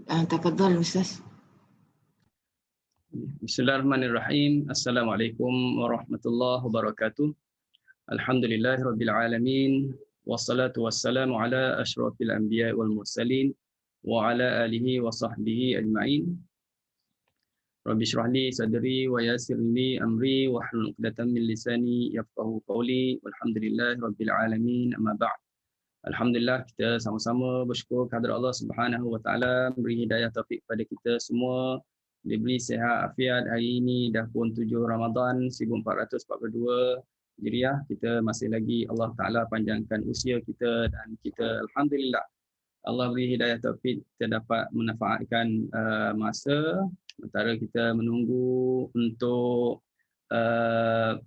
Tafadhal Ustaz. Bismillahirrahmanirrahim. Assalamualaikum warahmatullahi wabarakatuh. Alhamdulillahirabbil alamin. Wassalatu wassalamu ala asyrafil anbiya'i wal mursalin wa ala alihi wa sahbihi ajma'in. Rabbi shrah li sadri wa yassir li amri wa hlul 'uqdatam min lisani yafqahu qawli. Walhamdulillahirabbil alamin. Amma ba'd. Alhamdulillah, kita sama-sama bersyukur kepada Allah Subhanahu wa taala beri hidayah taufik pada kita semua, diberi sihat afiat. Hari ini dah pun 7 Ramadan 1442 Hijriah. Kita masih lagi Allah Taala panjangkan usia kita dan kita alhamdulillah Allah beri hidayah taufik kita dapat memanfaatkan masa sementara kita menunggu untuk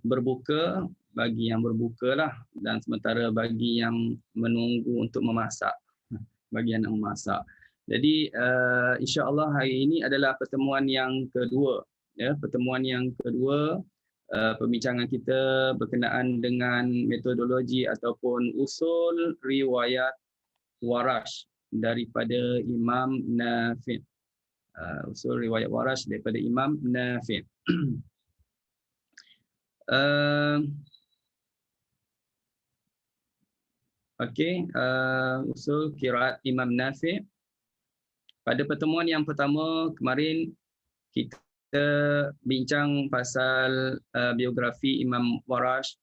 berbuka bagi yang berbuka lah, dan sementara bagi yang menunggu untuk memasak, bagi yang nak memasak. Jadi insya-Allah hari ini adalah pertemuan yang kedua, ya, pertemuan yang kedua perbincangan kita berkenaan dengan metodologi ataupun usul riwayat Warash daripada Imam Nafi'. Usul riwayat Warash daripada Imam Nafi'. Okey, usul qiraat Imam Nafi'. Pada pertemuan yang pertama kemarin kita bincang pasal biografi Imam Warash,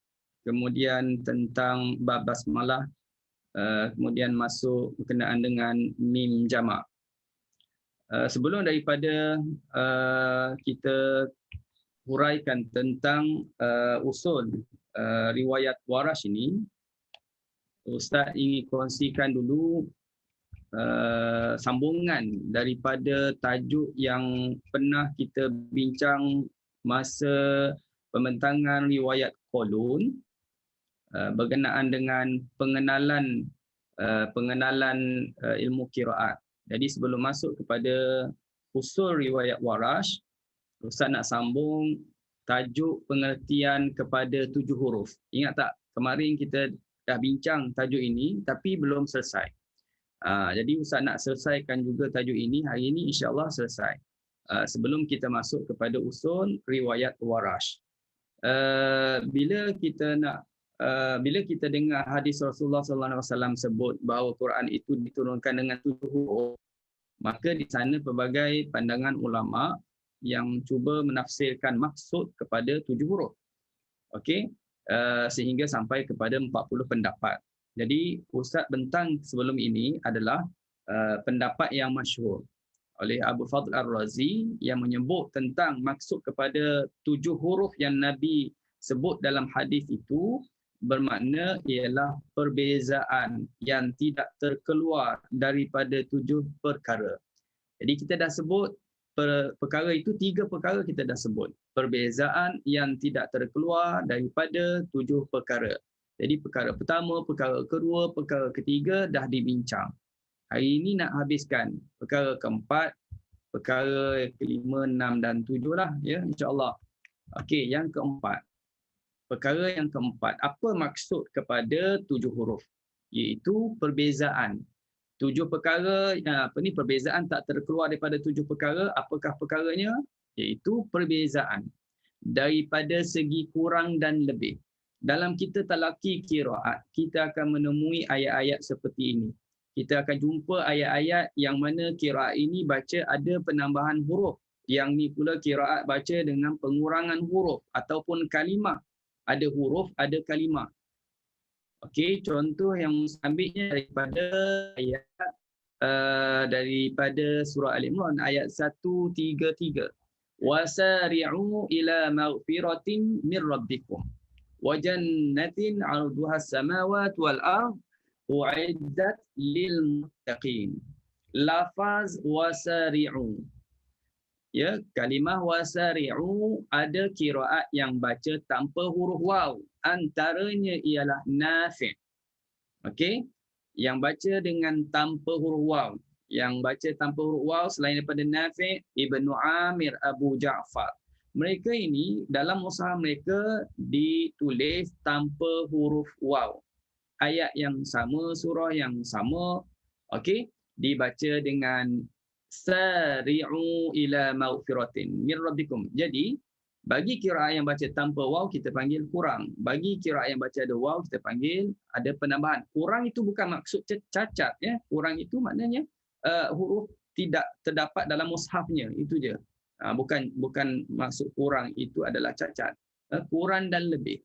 kemudian tentang bab basmalah, kemudian masuk berkenaan dengan mim jamak. Sebelum daripada kita huraikan tentang usul riwayat Warash ini, Ustaz ingin kongsikan dulu sambungan daripada tajuk yang pernah kita bincang masa pembentangan riwayat Qulun berkenaan dengan pengenalan ilmu qiraat. Jadi sebelum masuk kepada usul riwayat Warash, Ustaz nak sambung tajuk pengertian kepada 7 huruf. Ingat tak kemarin kita dah bincang tajuk ini tapi belum selesai. Jadi Ustaz nak selesaikan juga tajuk ini hari ini, insya-Allah selesai. Sebelum kita masuk kepada usul riwayat Warash. Bila kita dengar hadis Rasulullah sallallahu alaihi wasallam sebut bahawa Quran itu diturunkan dengan 7 huruf, maka di sana pelbagai pandangan ulama yang cuba menafsirkan maksud kepada 7 huruf. Okey. Sehingga sampai kepada 40 pendapat. Jadi Ustaz bentang sebelum ini adalah pendapat yang masyhur oleh Abu Fadl Ar-Razi yang menyebut tentang maksud kepada 7 huruf yang Nabi sebut dalam hadis itu bermakna ialah perbezaan yang tidak terkeluar daripada 7 perkara. Jadi kita dah sebut perkara itu, 3 perkara kita dah sebut. Perbezaan yang tidak terkeluar daripada 7 perkara. Jadi perkara pertama, perkara kedua, perkara ketiga dah dibincang. Hari ini nak habiskan perkara keempat, perkara kelima, 6 dan 7 lah, ya, insya-Allah. Okey, yang keempat. Perkara yang keempat, apa maksud kepada 7 huruf? Iaitu perbezaan. 7 perkara, perbezaan tak terkeluar daripada 7 perkara. Apakah perkaranya? Iaitu perbezaan daripada segi kurang dan lebih. Dalam kita talaqi qiraat, kita akan menemui ayat-ayat seperti ini. Kita akan jumpa ayat-ayat yang mana qiraat ini baca ada penambahan huruf. Yang ni pula qiraat baca dengan pengurangan huruf ataupun kalimah. Ada huruf, ada kalimah. Okey, contoh yang ambilnya daripada ayat daripada surah Al-Imran ayat 133. Wasari'u ila maghfiratin min rabbikum wa jannatin 'arduha as-samawati wal ard u'iddat lil muttaqin. Lafaz wasari'u, ya, kalimah wasari'u ada qiraat yang baca tanpa huruf waw, antaranya ialah Nafi'. Okey, yang baca dengan tanpa huruf waw. Yang baca tanpa huruf waw selain daripada Nafi', Ibnu Amir, Abu Ja'far. Mereka ini dalam mushaf mereka ditulis tanpa huruf waw. Ayat yang sama, surah yang sama, okey, dibaca dengan sari'u ila maghfiratin min rabbikum. Jadi bagi qiraat yang baca tanpa waw kita panggil kurang. Bagi qiraat yang baca ada waw kita panggil ada penambahan. Kurang itu bukan maksud cacat ya. Kurang itu maknanya huruf tidak terdapat dalam mushafnya, itu je. Bukan maksud kurang itu adalah cacat. Kurang dan lebih.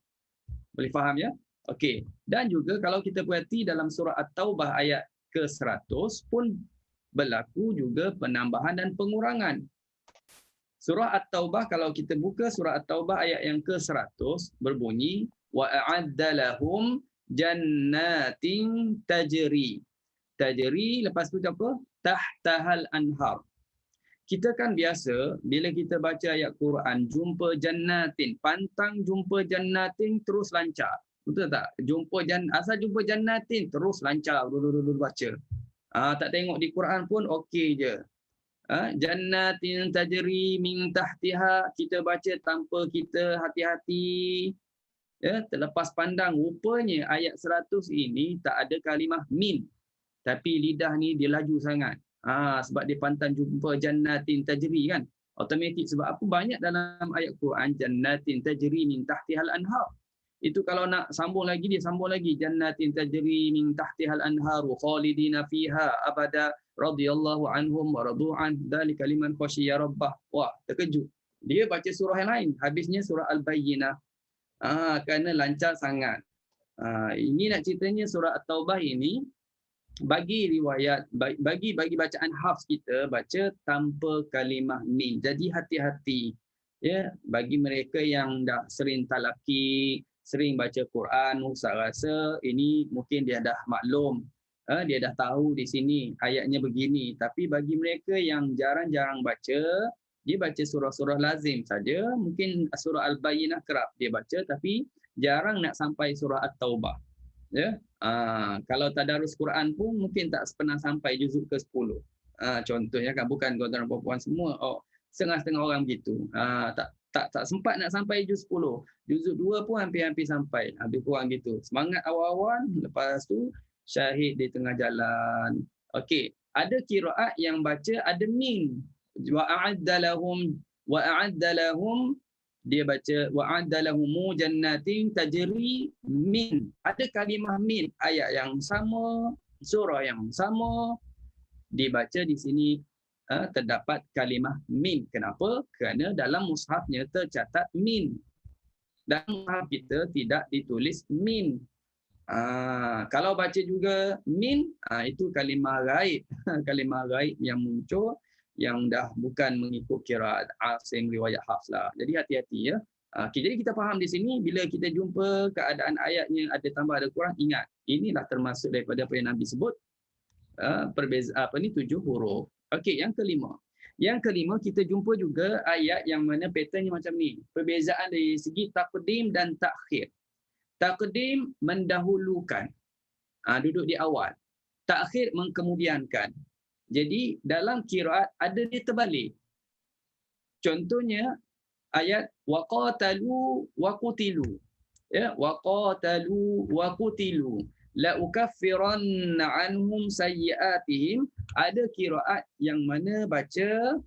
Boleh faham ya? Okey. Dan juga kalau kita perhati dalam surah At-Taubah ayat ke-100 pun berlaku juga penambahan dan pengurangan. Surah At-Taubah, kalau kita buka surah At-Taubah ayat yang ke-100 berbunyi wa a'adda lahum jannatin tajri. Tajri lepas tu apa? Tahtahal anhar. Kita kan biasa bila kita baca ayat Quran jumpa jannatin, pantang jumpa jannatin terus lancar. Betul tak? Asal jumpa jannatin terus lancar dulu baca. Tak tengok di Quran pun okey je. Jannatin tajri min tahtiha, kita baca tanpa kita hati-hati. Ya, terlepas pandang rupanya ayat 100 ini tak ada kalimah min. Tapi lidah ni dia laju sangat. Sebab dia pantang jumpa jannatin tajri kan. Automatik sebab apa banyak dalam ayat Quran jannatin tajri min tahtihal anhar. Itu kalau nak sambung lagi dia sambung lagi jannatin tajri min tahtihal anharu khalidina fiha abada radhiyallahu anhum wa radu'an dzalika liman khasyiya rabbah. Wah, terkejut. Dia baca surah yang lain, habisnya surah Al-Bayyinah. Kerana lancar sangat. Ini nak ceritanya surah At-Taubah ini bagi riwayat bagi bacaan Hafs kita baca tanpa kalimah min. Jadi hati-hati. Ya, bagi mereka yang dah sering talaki, sering baca Quran, Ustaz rasa ini mungkin dia dah maklum. Dia dah tahu di sini ayatnya begini. Tapi bagi mereka yang jarang-jarang baca, dia baca surah-surah lazim saja. Mungkin surah Al-Bayyinah kerap dia baca tapi jarang nak sampai surah At-Taubah. Ya. Kalau tadarus Quran pun mungkin tak pernah sampai juzuk ke-10. Contohnya kan, bukan tuan-tuan puan-puan semua. Setengah-setengah orang begitu. Tak sempat nak sampai juz 10. Juzuk 2 pun hampir-hampir sampai. Habis kurang gitu. Semangat awal-awal, lepas tu syahid di tengah jalan. Okey, ada qiraat yang baca ada min. Wa a'adda lahum dia baca wa a'adda lahum jannatin tajri min. Ada kalimah min, ayat yang sama, surah yang sama dibaca di sini terdapat kalimah min. Kenapa? Kerana dalam mushafnya tercatat min. Dan mushaf kita tidak ditulis min. Kalau baca juga min, itu kalimah ghaib. Kalimah ghaib yang muncul yang dah bukan mengikut qiraat Asim riwayat Hafs lah. Jadi hati-hati ya. Jadi kita faham di sini bila kita jumpa keadaan ayatnya ada tambah ada kurang, ingat inilah termasuk daripada apa yang Nabi sebut perbezaan 7 huruf. Okey, yang kelima. Yang kelima kita jumpa juga ayat yang mana patternnya macam ni. Perbezaan dari segi taqdim dan takhir. Taqdim mendahulukan, duduk di awal. Takhir mengkemudiankan. Jadi dalam qiraat ada dia terbalik. Contohnya ayat waqatalu waqutilu. Ya, waqatalu waqutilu. La ukaffiranna anhum sayyi'atihim. Ada qiraat yang mana baca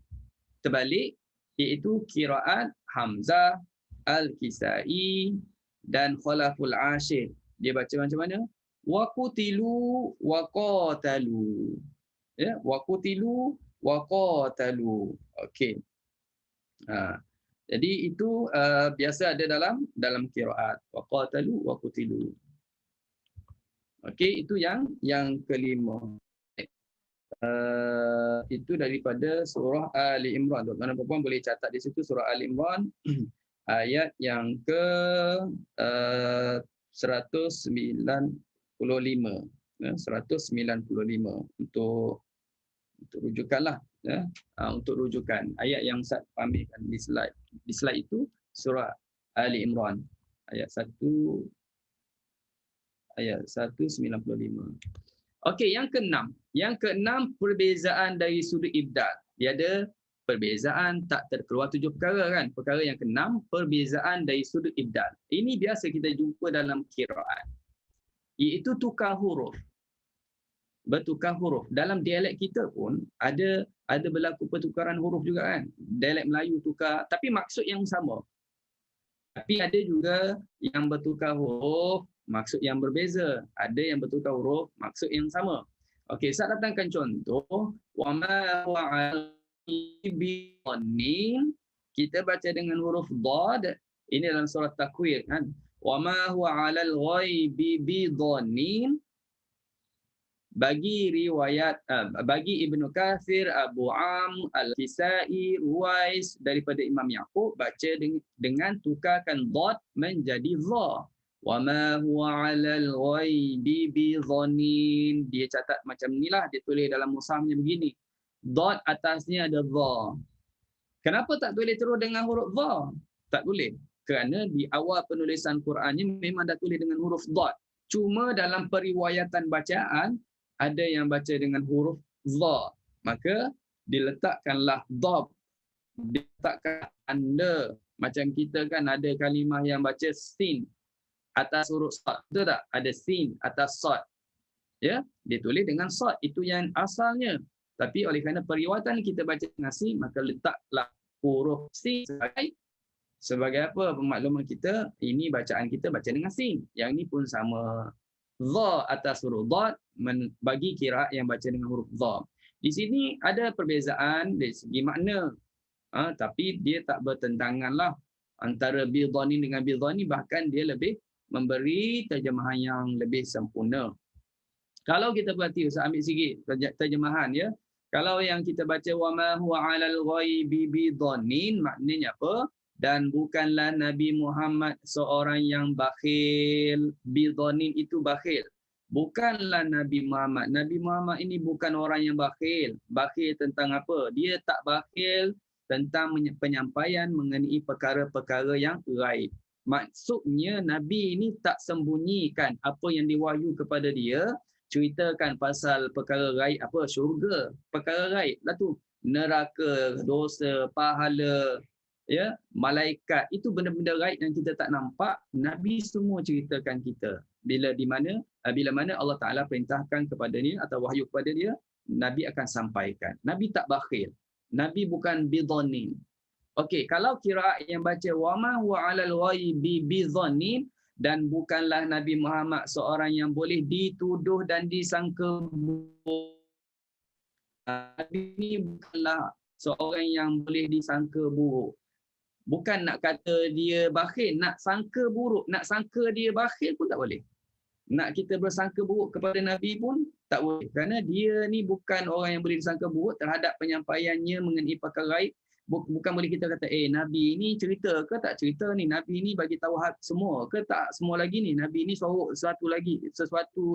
terbalik, iaitu qiraat Hamzah, Al-Kisai dan Khalaful Ashir. Dia baca macam mana? Waqutilu waqatalu. Ya, waqutilu waqatalu. Okey. Jadi itu biasa ada dalam qiraat waqatalu waqutilu. Okey, itu yang kelima. Itu daripada surah Ali Imran. Tuan-tuan dan puan boleh catat di situ surah Ali Imran ayat yang ke 195. 195 untuk rujukanlah ya. Untuk rujukan ayat yang Ustaz ambilkan di slide itu surah Ali Imran ayat 195. Okey, yang keenam. Yang keenam perbezaan dari sudut ibdal. Dia ada perbezaan tak terkeluar 7 perkara kan. Perkara yang keenam perbezaan dari sudut ibdal. Ini biasa kita jumpa dalam qiraat. Iaitu tukar huruf. bertukar huruf. Dalam dialek kita pun ada berlaku pertukaran huruf juga kan. Dialek Melayu tukar, tapi maksud yang sama. Tapi ada juga yang bertukar huruf, maksud yang berbeza. Ada yang bertukar huruf, maksud yang sama. Okey, saya datangkan contoh. Wa ma huwa 'alimin. Kita baca dengan huruf dad. Ini dalam surah Takwir kan. Wa ma huwa 'alal ghaibi bidhanin. Bagi Ibnu Katsir, Abu Am, Al-Kisai, Ruwais daripada Imam Yaqub baca dengan tukarkan dad menjadi dha. Wa ma huwa 'alal ghaibi bidhanin. Dia catat macam inilah, dia tulis dalam mushafnya begini. Dad atasnya ada dha. Kenapa tak boleh terus dengan huruf dha? Tak boleh. Kerana di awal penulisan Qurannya memang dah tulis dengan huruf dad. Cuma dalam periwayatan bacaan ada yang baca dengan huruf dha, maka diletakkanlah dab, diletakkan tanda. Macam kita kan ada kalimah yang baca sin atas huruf sad, betul tak? Ada sin atas sad, ya, ditulis dengan sad, itu yang asalnya. Tapi oleh kerana periwayatan kita baca dengan sin, maka letaklah huruf sin sebagai apa? Pemakluman kita, ini bacaan kita baca dengan sin. Yang ini pun sama. Dha atas huruf dad bagi qiraat yang baca dengan huruf dha. Di sini ada perbezaan dari segi makna. Tapi dia tak bertentangan lah antara bidhanin dengan bidhani, bahkan dia lebih memberi terjemahan yang lebih sempurna. Kalau kita perhati, Ustaz ambil sikit terjemahan ya. Kalau yang kita baca wa ma huwa 'alal ghaibi bidhanin, maknanya apa? Dan bukanlah Nabi Muhammad seorang yang bakhil. Bidhanin itu bakhil. Bukanlah Nabi Muhammad. Nabi Muhammad ini bukan orang yang bakhil. Bakhil tentang apa? Dia tak bakhil tentang penyampaian mengenai perkara-perkara yang ghaib. Maksudnya Nabi ini tak sembunyikan apa yang diwahyu kepada dia, ceritakan pasal perkara ghaib, apa syurga, perkara ghaib lah tu, neraka, dosa, pahala, ya, malaikat, itu benda-benda gaib yang kita tak nampak. Nabi semua ceritakan kita. Bila mana Allah Taala perintahkan kepada dia atau wahyu kepada dia, Nabi akan sampaikan. Nabi tak bakhil. Nabi bukan bidhanin. Okey, kalau qiraat yang baca wa ma huwa 'alal ghaibi bidhanin, dan bukanlah Nabi Muhammad seorang yang boleh dituduh dan disangka buruk. Nabi ini bukanlah seorang yang boleh disangka buruk. Bukan nak kata dia bakhil, nak sangka buruk, nak sangka dia bakhil pun tak boleh. Nak kita bersangka buruk kepada Nabi pun tak boleh. Kerana dia ni bukan orang yang boleh disangka buruk terhadap penyampaiannya mengenai perkara gaib. Bukan boleh kita kata, Nabi ni cerita ke tak cerita ni? Nabi ni bagi tahu semua ke tak semua lagi ni? Nabi ni sorok sesuatu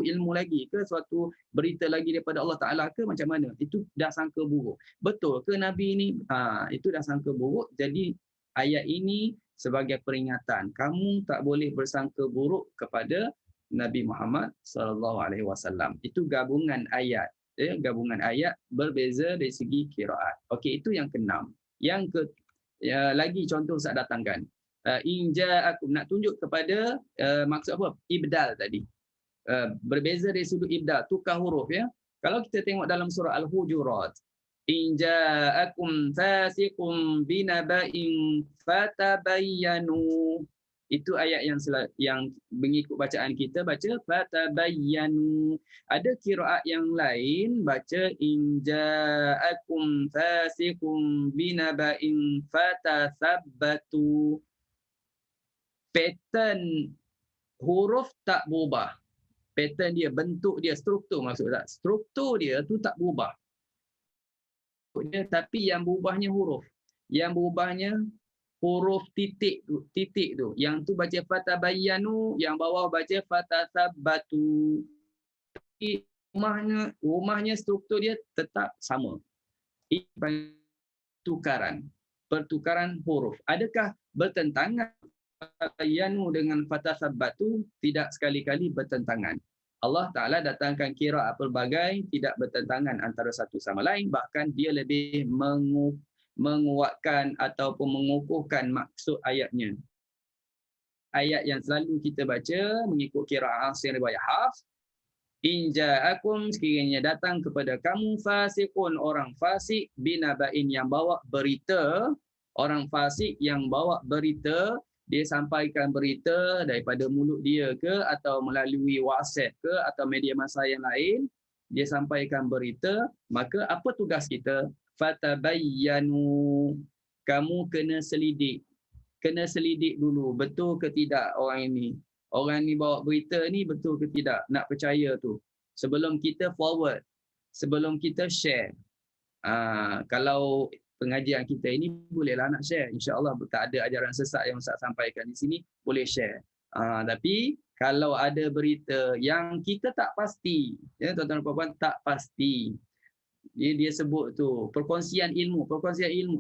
ilmu lagi ke? Suatu berita lagi daripada Allah Ta'ala ke? Macam mana? Itu dah sangka buruk. Betul ke Nabi ni? Itu dah sangka buruk. Jadi ayat ini sebagai peringatan, kamu tak boleh bersangka buruk kepada Nabi Muhammad SAW. Itu gabungan ayat, gabungan ayat berbeza dari segi qiraat. Okey, itu yang keenam. Yang lagi contoh saya datangkan. Inja'akum, nak tunjuk kepada maksud apa? Ibdal tadi. Berbeza dari sudut ibdal, tukar huruf ya. Kalau kita tengok dalam surah Al-Hujurat, in ja'akum fasiqun binaba'in fatabayyanu. Itu ayat yang mengikut bacaan kita baca fatabayyanu. Ada qiraat yang lain baca in ja'akum fasiqun binaba'in fatathabbatu. Pattern huruf tak berubah. Pattern dia, bentuk dia, struktur maksud tak? Struktur dia tu tak berubah. Tapi yang berubahnya huruf. Yang berubahnya huruf titik tu. Yang tu baca fatabayyanu, yang bawah baca fatathabbatu. Tapi rumahnya struktur dia tetap sama. Pertukaran huruf. Adakah bertentangan fatabayyanu dengan fatathabbatu? Tidak sekali-kali bertentangan. Allah Ta'ala datangkan qiraat pelbagai, tidak bertentangan antara satu sama lain, bahkan dia lebih menguatkan ataupun mengukuhkan maksud ayatnya. Ayat yang selalu kita baca mengikut qiraat Asim riwayat Hafs, In ja'akum, sekiranya datang kepada kamu fasiqun, orang fasik, binaba'in, yang bawa berita, orang fasik yang bawa berita, dia sampaikan berita daripada mulut dia ke atau melalui WhatsApp ke atau media massa yang lain, dia sampaikan berita, maka apa tugas kita? Fatabayyanu, kamu kena selidik. Kena selidik dulu, betul ke tidak orang ni bawa berita ni betul ke tidak, nak percaya tu sebelum kita forward, sebelum kita share. Kalau pengajian kita ini bolehlah nak share, insya-Allah tak ada ajaran sesat yang Ustaz sampaikan di sini, boleh share. Tapi kalau ada berita yang kita tak pasti, ya tuan-tuan dan puan-puan, tak pasti, dia sebut tu perkongsian ilmu,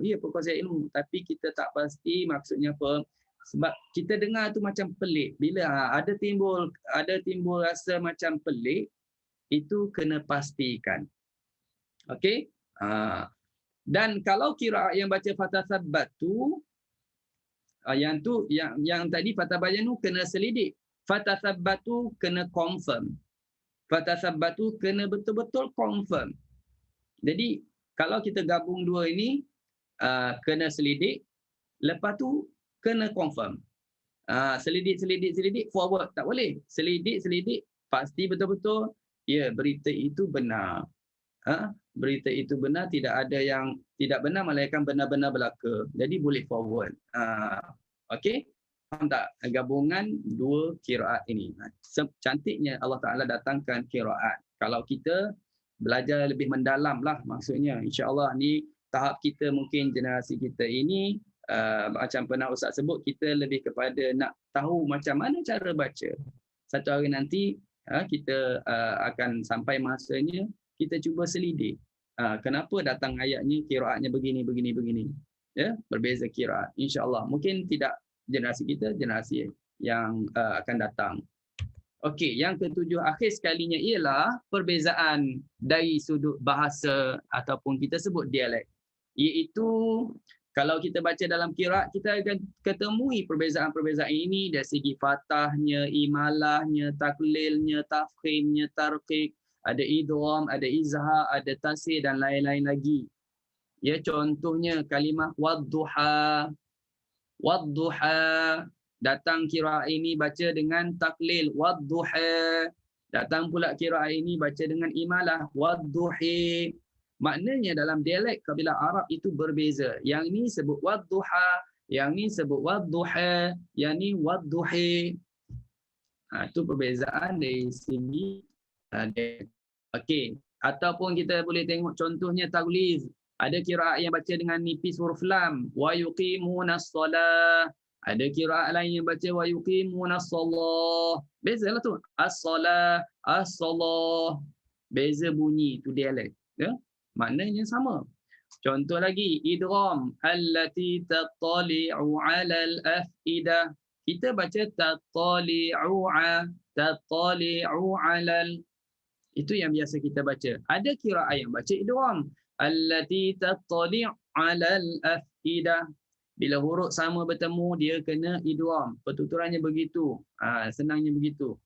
ya perkongsian ilmu, tapi kita tak pasti maksudnya apa. Sebab kita dengar tu macam pelik, bila ada timbul rasa macam pelik, itu kena pastikan. Okey. Dan kalau qiraat yang baca fatasabbatu, yang tadi fatabayanu kena selidik, fatasabbatu kena confirm, fatasabbatu kena betul-betul confirm. Jadi kalau kita gabung dua ini, kena selidik, lepas tu kena confirm. Selidik, forward tak boleh. Selidik, pasti betul-betul, ya berita itu benar. Berita itu benar, tidak ada yang tidak benar, melainkan benar-benar belaka. Jadi boleh forward. Okey? Faham tak? Gabungan dua qiraat ini. Cantiknya Allah Ta'ala datangkan qiraat. Kalau kita belajar lebih mendalam lah maksudnya, insya-Allah ni tahap kita, mungkin generasi kita ini macam pernah Ustaz sebut, kita lebih kepada nak tahu macam mana cara baca. Satu hari nanti kita akan sampai masanya kita cuba selidik kenapa datang ayatnya qiraatnya begini, ya, berbeza qiraat. Insya-Allah mungkin tidak generasi kita, generasi yang akan datang. Okey, yang ketujuh akhir sekalinya ialah perbezaan dari sudut bahasa ataupun kita sebut dialek. Iaitu kalau kita baca dalam qiraat, kita akan ketemui perbezaan-perbezaan ini dari segi fathahnya, imalahnya, taklilnya, tafkhimnya, tarqiq, ada idgham, ada izhar, ada tasir dan lain-lain lagi. Ya, contohnya kalimah wadduha. Wadduha, datang qiraat ini baca dengan taklil, wadduha. Datang pula qiraat ini baca dengan imalah, wadduhi. Maknanya dalam dialek kabilah Arab itu berbeza. Yang ini sebut wadduha, yang ini sebut wadduha, yang ini wadduhi. Itu perbezaan dari segi okey. Ataupun kita boleh tengok contohnya tagliz. Ada qiraat yang baca dengan nipis huruf lam, wa yuqimunas shalah. Ada qiraat lain yang baca wa yuqimunas shalah. Bezalah tu. As-salah, as-salah. Beza bunyi, tu dialek, ya. Maknanya sama. Contoh lagi, idgham, allati tattali'u 'alal afidah. Kita baca tattali'u 'alal. Itu yang biasa kita baca. Ada qiraat yang baca idgham, allati tattali' 'alal afidah. Bila huruf sama bertemu, dia kena idgham. Pertuturannya begitu. Senangnya begitu.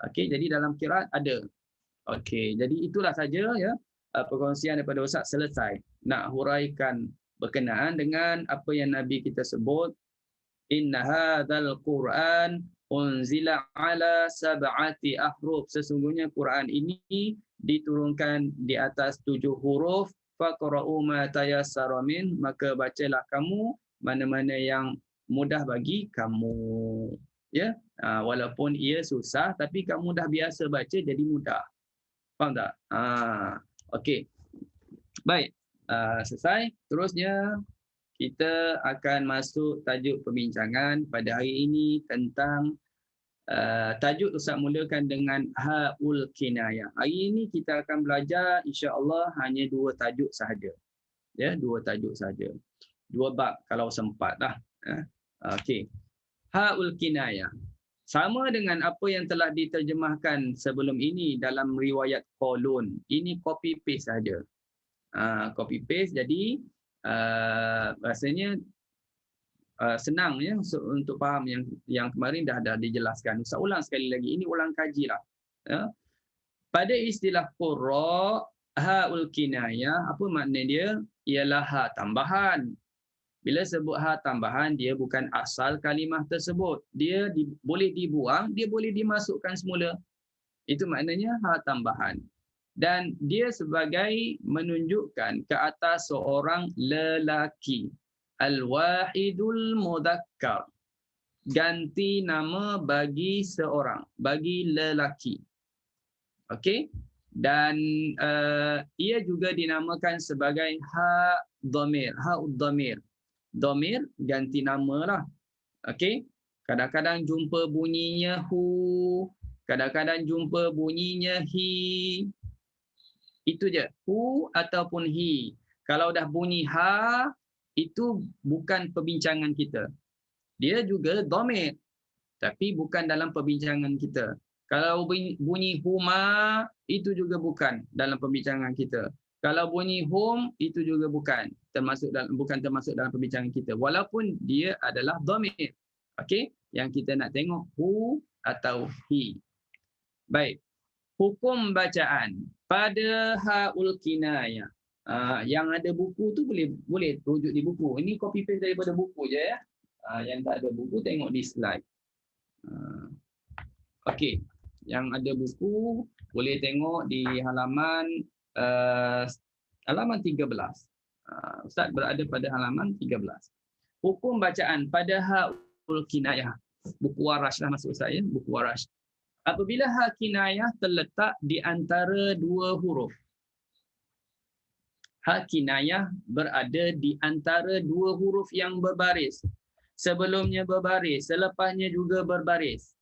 Okey, jadi dalam qiraat ada. Okey, jadi itulah saja ya perkongsian daripada Ustaz, selesai. Nak huraikan berkenaan dengan apa yang Nabi kita sebut, inna hadzal Qur'an unzila ala sab'ati ahruf. Sesungguhnya Quran ini diturunkan di atas 7 huruf. Faqra'u ma tayassara min, maka bacalah kamu mana-mana yang mudah bagi kamu. Ya, walaupun ia susah, tapi kamu dah biasa baca jadi mudah. Faham tak? Okey. Baik. Selesai. Terusnya kita akan masuk tajuk perbincangan pada hari ini tentang tajuk Ustaz mulakan dengan ha'ul kinayah. Hari ini kita akan belajar insya-Allah hanya 2 tajuk sahaja. Ya, 2 tajuk sahaja. 2 bab kalau sempat lah. Okey. Ha'ul kinayah. Sama dengan apa yang telah diterjemahkan sebelum ini dalam riwayat Qalun. Ini copy paste saja. Copy paste, jadi rasanya senang ya untuk faham. Yang kemarin dah dijelaskan. Ustaz ulang sekali lagi. Ini ulang kaji lah. Ya. Pada istilah qurra, haul kinayah, apa makna dia? Ialah ha tambahan. Bila sebut ha tambahan, dia bukan asal kalimah tersebut. Dia boleh dibuang, dia boleh dimasukkan semula. Itu maknanya ha tambahan. Dan dia sebagai menunjukkan ke atas seorang lelaki. Al-wahidul mudzakkar. Ganti nama bagi seorang, bagi lelaki. Okey? Dan ia juga dinamakan sebagai ha dhamir, ha'ud dhamir. Dhamir ganti nama lah. Okey? Kadang-kadang jumpa bunyinya hu, kadang-kadang jumpa bunyinya hi. Itu je, hu ataupun hi. Kalau dah bunyi ha, itu bukan perbincangan kita. Dia juga dhamir, tapi bukan dalam perbincangan kita. Kalau bunyi huma, itu juga bukan dalam perbincangan kita. Kalau bunyi hum, itu juga bukan termasuk dalam perbincangan kita. Walaupun dia adalah dhamir. Okey? Yang kita nak tengok hu atau hi. Baik. Hukum bacaan pada haul kinayah. Yang ada buku tu boleh rujuk di buku. Ini copy paste daripada buku je ya. Yang tak ada buku tengok di slide. Okey, yang ada buku boleh tengok di halaman 13. Ustaz berada pada halaman 13. Hukum bacaan pada haul kinayah. Buku Warash lah maksud saya, buku Warash. Apabila ha kinayah terletak di antara dua huruf. Ha kinayah berada di antara dua huruf yang berbaris. Sebelumnya berbaris, selepasnya juga berbaris.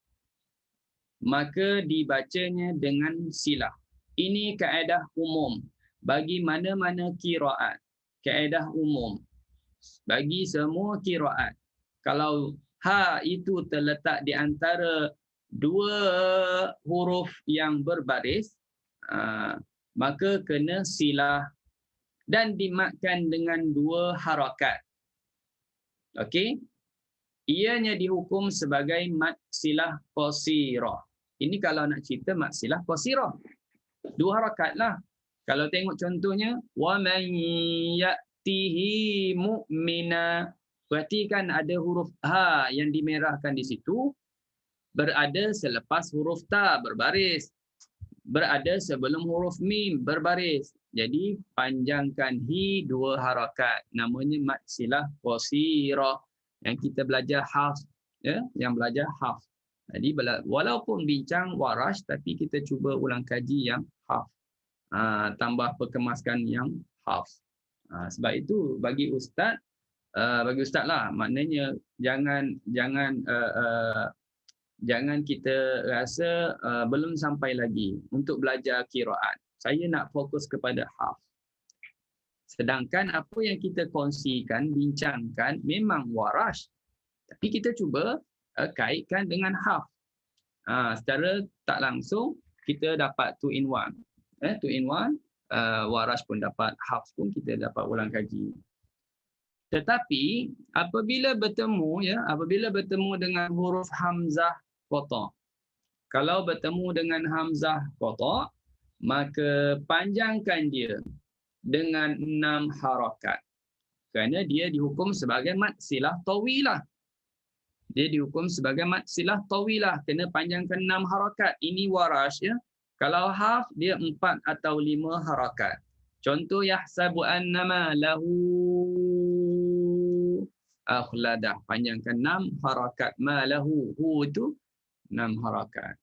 Maka dibacanya dengan silah. Ini kaedah umum bagi mana-mana qiraat. Kaedah umum bagi semua qiraat. Kalau ha itu terletak di antara dua huruf yang berbaris, maka kena silah dan dimatkan dengan dua harakat. Okey? Ianya dihukum sebagai mat silah qasirah. Ini kalau nak cerita mat silah qasirah. Dua harakat lah. Kalau tengok contohnya, wa man ya'tihi mu'mina. Perhatikan ada huruf ha yang dimerahkan di situ berada selepas huruf ta berbaris. Berada sebelum huruf mim berbaris. Jadi panjangkan hi dua harakat. Namanya mat silah qasirah. Yang kita belajar hafz, ya, yang belajar hafz. Jadi walaupun bincang Warash, tapi kita cuba ulang kaji yang hafz. Tambah perkemaskan yang hafz. Sebab itu bagi ustaz lah, maknanya jangan kita rasa belum sampai lagi untuk belajar qiraat. Saya nak fokus kepada hafz. Sedangkan apa yang kita kongsikan, bincangkan memang Warash. Tapi kita cuba kaitkan dengan hafz. Secara tak langsung kita dapat 2 in 1. 2 in 1, Warash pun dapat, hafz pun kita dapat ulang kaji. Tetapi apabila bertemu dengan huruf hamzah qata. Kalau bertemu dengan hamzah qata, maka panjangkan dia dengan 6 harakat. Kerana dia dihukum sebagai mat silah tawilah. Dia dihukum sebagai mat silah tawilah. Kena panjangkan 6 harakat. Ini Warash ya. Kalau hafz dia 4 atau 5 harakat. Contoh yahsabu annama lahu akhladah. Panjangkan 6 harakat. Ma lahu. Hu itu 6 harakat.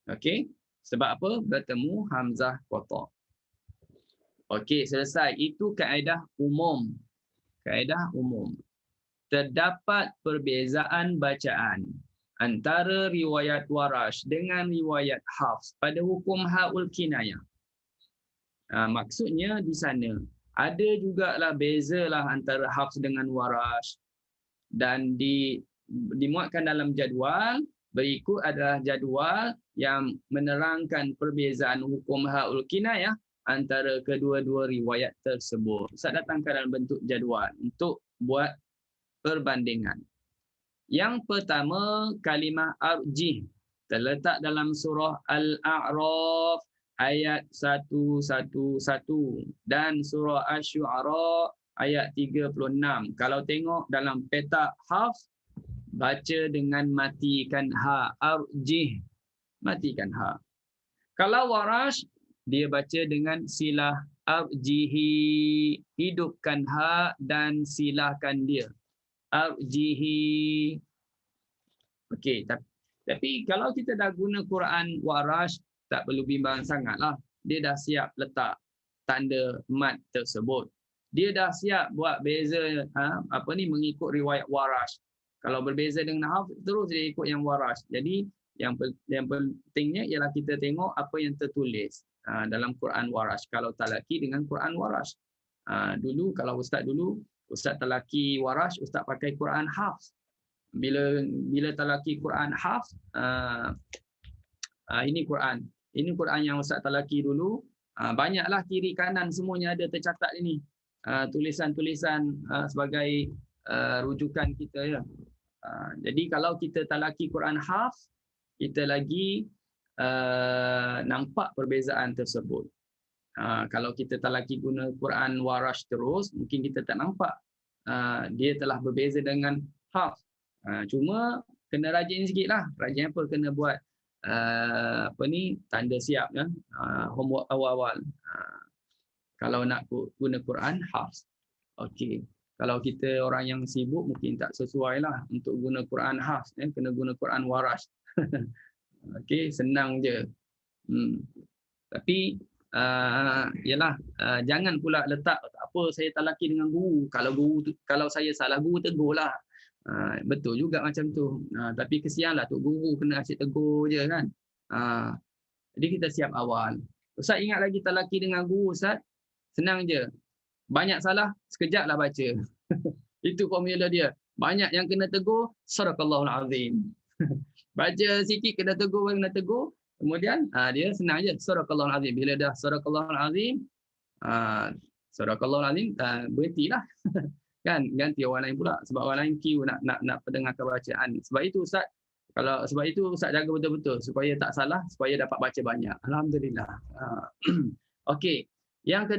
Okey. Sebab apa? Bertemu hamzah qata. Okey, selesai. Itu kaedah umum. Kaedah umum. Terdapat perbezaan bacaan antara riwayat Warash dengan riwayat Hafs pada hukum haul kinayah. Maksudnya di sana ada jugalah bezalah antara Hafs dengan Warash, dan dimuatkan dalam jadual. Berikut adalah jadual yang menerangkan perbezaan hukum haul kinayah antara kedua-dua riwayat tersebut. Ustaz datangkan dalam bentuk jadual untuk buat perbandingan. Yang pertama, kalimah arjih terletak dalam surah Al-A'raf ayat 111 dan surah Asy-Syu'ara ayat 36. Kalau tengok dalam petak Hafs, baca dengan matikan ha, arjih, matikan ha. Kalau Warash, dia baca dengan silah arjihi, hidupkan ha dan silahkan dia. Arjihi. Okey, tapi kalau kita dah guna Quran Warash, tak perlu bimbang sangatlah. Dia dah siap letak tanda mat tersebut. Dia dah siap buat beza mengikut riwayat Warash. Kalau berbeza dengan Hafs, terus dia ikut yang Warash. Jadi yang pentingnya ialah kita tengok apa yang tertulis dalam Quran Warash. Kalau talaki dengan Quran Warash. Dulu kalau ustaz talaki Warash, ustaz pakai Quran Hafs. Bila talaki Quran Hafs, ini Quran yang ustaz talaki dulu, banyaklah kiri kanan semuanya ada tercatat ini. Tulisan-tulisan sebagai rujukan kita ya. Jadi kalau kita talaki Quran Hafs, kita lagi nampak perbezaan tersebut. Kalau kita talaki guna Quran Warash terus, mungkin kita tak nampak dia telah berbeza dengan Hafs. Cuma kena rajin sikitlah. Rajin apa? Kena buat tanda siap ya. Homework awal-awal. Kalau nak guna Quran Hafs. Okey. Kalau kita orang yang sibuk mungkin tak sesuai lah untuk guna Quran Hafs, kena guna Quran Warash. Okey, senang je. Tapi jangan pula letak tak apa saya talaki dengan guru. Kalau saya salah, guru tegurlah. Betul juga macam tu. Tapi kesianlah tok guru kena asyik tegur je kan. Jadi kita siap awal. Ustaz ingat lagi talaki dengan guru Ustaz? Senang je. Banyak salah, sekejaplah baca. Itu formula dia. Banyak yang kena tegur, sadaqallahul azim. Baca sikit kena tegur, kemudian dia senang je, sadaqallahul azim. Bila dah sadaqallahul azim, berhentilah. Kan ganti orang lain pula, sebab orang lain queue nak pendengarkan bacaan. Sebab itu Ustaz jaga betul-betul supaya tak salah, supaya dapat baca banyak. Alhamdulillah. Okey. Yang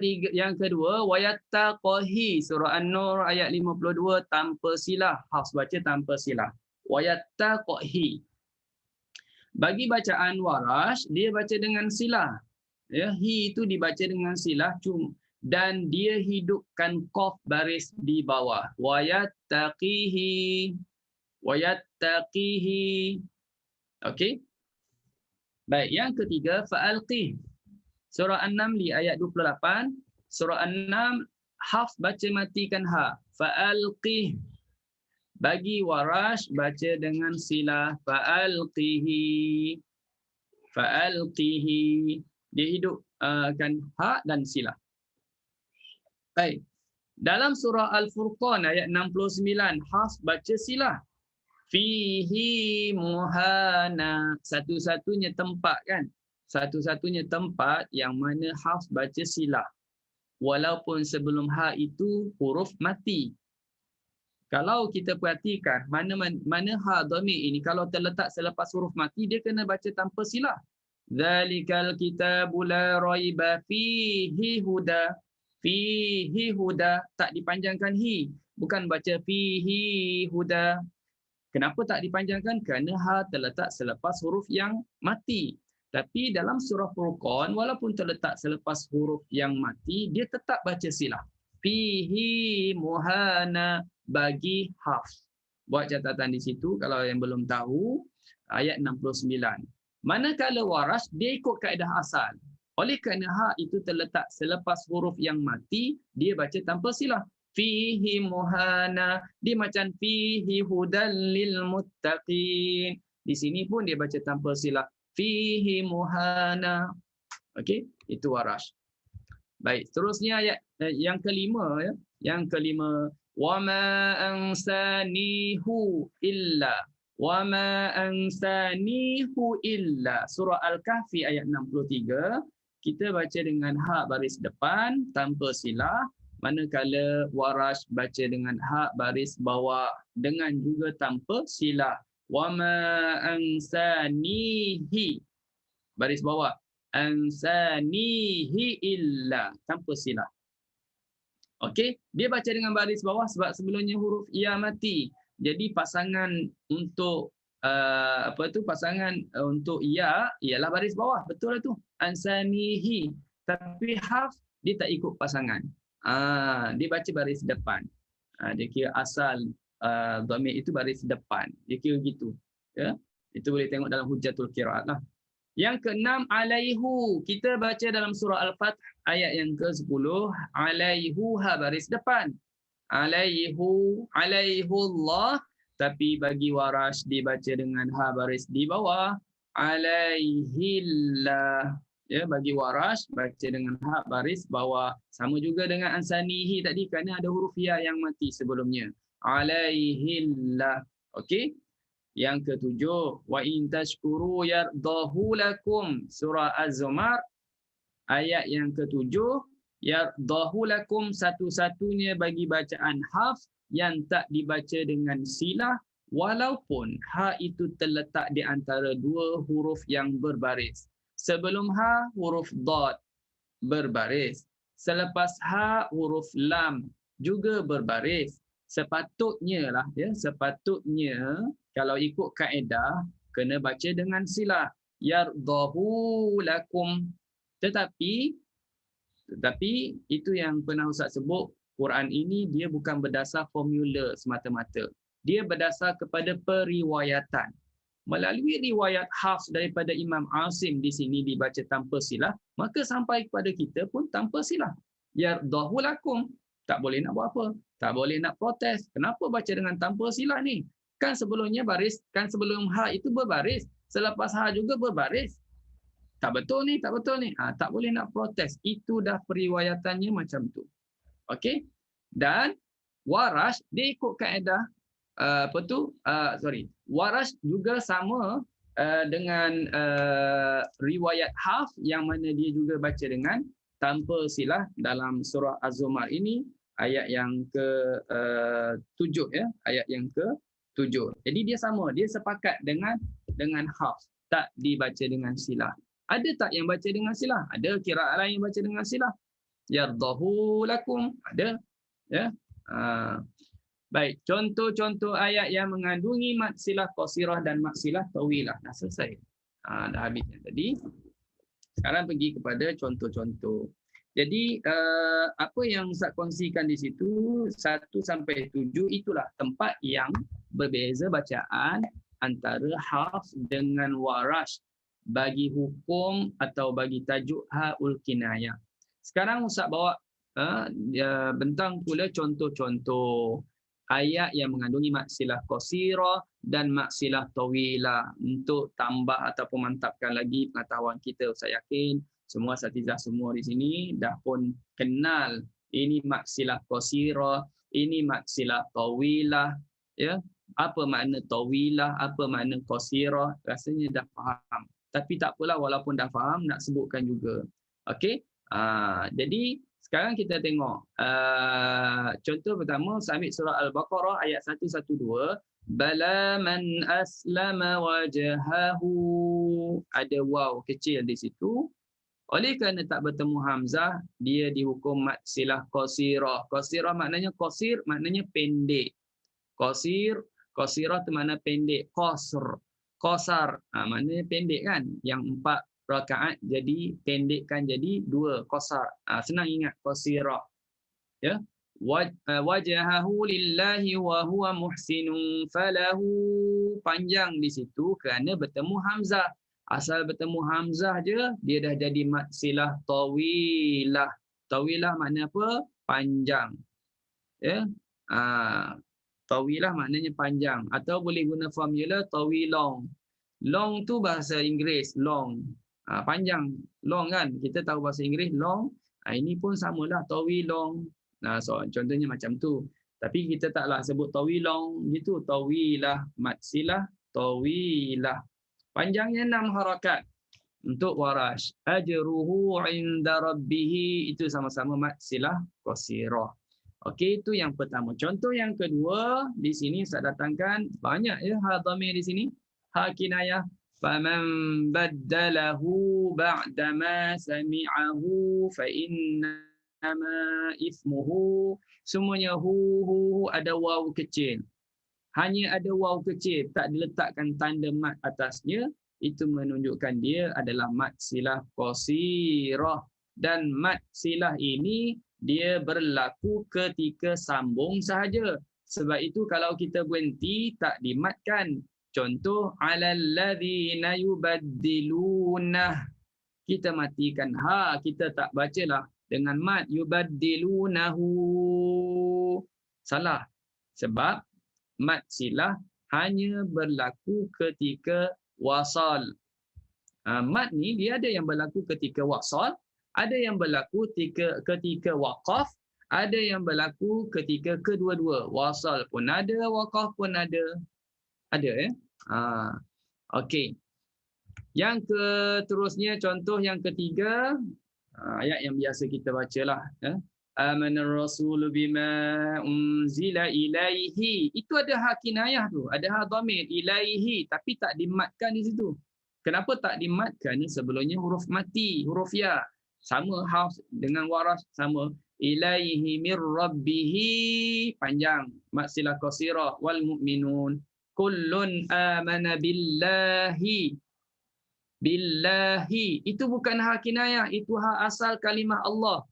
kedua, wayattaqahi, surah An-Nur ayat 52 tanpa silah. Hafs baca tanpa silah. Wayattaqahi. Bagi bacaan Warash, dia baca dengan silah. Ya, hi itu dibaca dengan silah dan dia hidupkan qaf baris di bawah. Wayattaqihi. Okey. Baik, yang ketiga fa'alqih. Surah An-Naml ayat 28, surah An-Naml Hafs baca matikan ha, fa'alqih. Bagi Warash baca dengan silah fa'alqihi. Dia hidupkan ha dan silah. Baik. Dalam surah Al-Furqan ayat 69, Hafs baca silah. Fihi muhana. Satu-satunya tempat kan? Satu-satunya tempat yang mana Hafs baca silah. Walaupun sebelum ha itu huruf mati. Kalau kita perhatikan mana ha dhamir ini kalau terletak selepas huruf mati, dia kena baca tanpa silah. Zalikal kitabu la raiba fihi huda. Fihi huda, tak dipanjangkan hi. Bukan baca fihi huda. Kenapa tak dipanjangkan? Kerana ha terletak selepas huruf yang mati. Tapi dalam surah Furqan, walaupun terletak selepas huruf yang mati, dia tetap baca silah. Fihi muhana, bagi Hafs. Buat catatan di situ kalau yang belum tahu, ayat 69. Manakala Warash, dia ikut kaedah asal. Oleh kerana ha itu terletak selepas huruf yang mati, dia baca tanpa silah. Fihi muhana, dia macam fihi hudal lil muttaqin. Di sini pun dia baca tanpa silah. Fihi muhana. Okey, itu Warash. Baik, seterusnya ayat yang kelima ya. Yang kelima, wa ma ansanihu illa. Wa ma ansanihu illa. Surah Al-Kahfi ayat 63, kita baca dengan ha baris depan tanpa silah, manakala Warash baca dengan ha baris bawah dengan juga tanpa silah. Wama ansanihi. Baris bawah. Ansanihi illa. Tanpa silap. Okey, dia baca dengan baris bawah sebab sebelumnya huruf ya mati. Jadi pasangan untuk pasangan untuk ya ialah baris bawah. Betul lah tu. Ansanihi. Tapi haf dia tak ikut pasangan. Dia baca baris depan. Dia kira asal dhamir itu baris depan. Dia kira gitu. Ya. Itu boleh tengok dalam Hujjatul Qiraat lah. Yang keenam, alaihu. Kita baca dalam surah Al-Fath ayat yang ke-10. Alaihu ha baris depan. Alaihu, alaihullah. Tapi bagi Warash dibaca dengan ha baris di bawah. Alaihillah. Ya, bagi Warash baca dengan ha baris bawah. Sama juga dengan ansanihi tadi kerana ada huruf ya yang mati sebelumnya. Alaihillah. Okey. Yang ketujuh, wa in tashkuru yardahu lakum. Surah Az-Zumar ayat yang ketujuh, yardahu lakum, satu-satunya bagi bacaan haf yang tak dibaca dengan silah walaupun ha itu terletak di antara dua huruf yang berbaris. Sebelum ha huruf dad berbaris, selepas ha huruf lam juga berbaris. Sepatutnya lah ya, sepatutnya kalau ikut kaedah kena baca dengan silah yardahu lakum. Tetapi itu yang pernah Ustaz sebut, Quran ini dia bukan berdasar formula semata-mata. Dia berdasar kepada periwayatan. Melalui riwayat Hafs daripada Imam Asim di sini dibaca tanpa silah, maka sampai kepada kita pun tanpa silah. Yardahu lakum. Tak boleh nak buat apa? Tak boleh nak protes. Kenapa baca dengan tanpa silah ni? Kan sebelumnya baris, kan sebelum ha itu berbaris. Selepas ha juga berbaris. Tak betul ni, tak betul ni. Tak boleh nak protes. Itu dah periwayatannya macam tu. Okey? Dan Warash dia ikut kaedah Warash juga sama dengan riwayat Hafs yang mana dia juga baca dengan tanpa silah dalam surah Az-Zumar ini ayat yang ke-7 ya, ayat yang ke-7. Jadi dia sama, dia sepakat dengan Hafs, tak dibaca dengan silah. Ada tak yang baca dengan silah? Ada qiraat lain yang baca dengan silah. Yardahu lakum, ada ya. Baik, contoh-contoh ayat yang mengandungi mad silah qasirah dan mad silah tawilah. Dah selesai. Dah habis yang tadi. Sekarang pergi kepada contoh-contoh. Jadi apa yang Ustaz kongsikan di situ 1 sampai 7 itulah tempat yang berbeza bacaan antara Hafs dengan Warash bagi hukum atau bagi tajuk haul kinayah. Sekarang Ustaz bawa bentang pula contoh-contoh ayat yang mengandungi maksilah qasirah dan maksilah tawilah untuk tambah ataupun mantapkan lagi pengetahuan kita. Saya yakin semua asatizah semua di sini dah pun kenal ini maksilah qasirah, ini maksilah tawilah, ya. Apa makna tawilah, apa makna qasirah, rasanya dah faham. Tapi tak apalah, walaupun dah faham nak sebutkan juga. Okey? Jadi sekarang kita tengok contoh pertama, sambil surah Al-Baqarah ayat 112. Bala man aslama wajhahu. Ada waw kecil di situ. Oleh kerana tak bertemu hamzah, dia dihukum mad silah qasirah. Qasirah maknanya qasir, maknanya pendek. Qasirah tu makna pendek. Qasar, maknanya pendek kan. Yang 4 rakaat jadi pendekkan jadi 2 qasar. Senang ingat qasirah. Ya. Wajhahu lillahi wa huwa muhsinun falahu. Panjang di situ kerana bertemu hamzah. Asal bertemu hamzah je dia dah jadi mad silah tawilah. Tawilah makna apa? Panjang. Ya. Tawilah maknanya panjang atau boleh guna formula tawilong. Long tu bahasa Inggeris, long. Panjang, long kan? Kita tahu bahasa Inggeris long. Ini pun samalah tawilong. So contohnya macam tu. Tapi kita taklah sebut tawilong gitu, tawilah, mad silah tawilah. Panjangnya 6 harakat. Untuk Warash, ajruhu inda rabbih, itu sama-sama mad silah qasirah. Okey, itu yang pertama. Contoh yang kedua, di sini saya datangkan banyak ya ha dhamir di sini. Ha kinayah. Faman baddalahu ba'dama sami'ahu fa innama ismuhu. Semuanya hu ada waw kecil. Hanya ada waw kecil, tak diletakkan tanda mat atasnya. Itu menunjukkan dia adalah mat silah qasirah. Dan mat silah ini dia berlaku ketika sambung sahaja. Sebab itu kalau kita berhenti tak dimatkan. Contoh alal ladzina yubaddilunah. Kita matikan ha, kita tak bacalah dengan mat yubaddilunahu. Salah. Sebab mat silah hanya berlaku ketika wasal. Mat ni dia ada yang berlaku ketika wasal, ada yang berlaku ketika waqaf, ada yang berlaku ketika kedua-dua. Wasal pun ada, waqaf pun ada. Ada ya. Okey. Yang keterusnya contoh yang ketiga, ayat yang biasa kita bacalah ya. Amanar rasulu bima unzila ilaihi. Itu ada hak kinayah tu, ada hak dhamir ilaihi tapi tak dimatkan di situ. Kenapa tak dimatkan? Sebelumnya huruf mati, huruf ya. Sama Hafs dengan Warash sama. Ilaihi mir rabbihi panjang, mat silah qasirah wal mu'minun kullun amana billahi. Billahi itu bukan hak kinayah, itu hak asal kalimah Allah.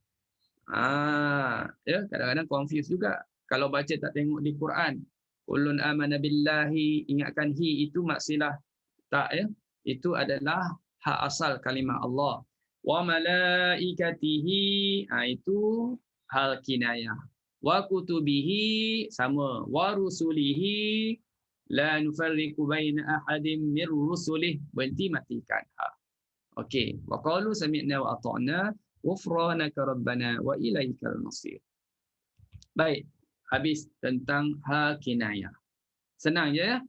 Ya, kadang-kadang confuse juga kalau baca tak tengok di Quran. Kullun amana billahi, ingatkan hi itu maksilah tak ya. Itu adalah hak asal kalimah Allah. Wa malaikatihi, itu hal kinayah. Wa kutubihi sama, wa rusulihi la nufarriqu baina ahadin mir rusulih, berhenti matikan ha. Okey, wa qalu sami'na wa ata'na ghufranaka rabbana wa ilaikal masir. Baik, habis tentang ha kinayah. Senang je ya.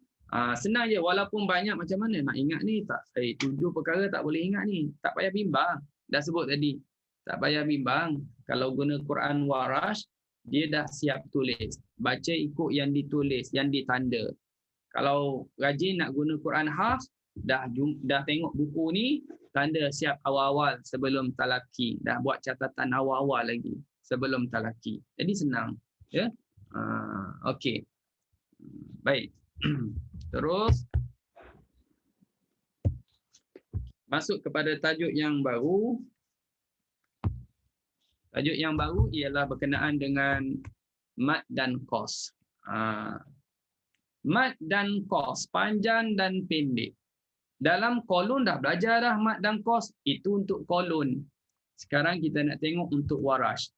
Senang je walaupun banyak macam mana nak ingat ni tak. 7 perkara tak boleh ingat ni. Tak payah bimbang. Dah sebut tadi. Tak payah bimbang. Kalau guna Quran Warash, dia dah siap tulis. Baca ikut yang ditulis, yang ditanda. Kalau rajin nak guna Quran Hafs, dah tengok buku ni, tanda siap awal-awal sebelum talaki. Dah buat catatan awal-awal lagi sebelum talaki. Jadi senang. Ya. Okey. Baik. Terus masuk kepada tajuk yang baru. Tajuk yang baru ialah berkenaan dengan mat dan qas. Mat dan qas, panjang dan pendek. Dalam kolon dah belajar dah mat dan qas, itu untuk kolon. Sekarang kita nak tengok untuk Warash.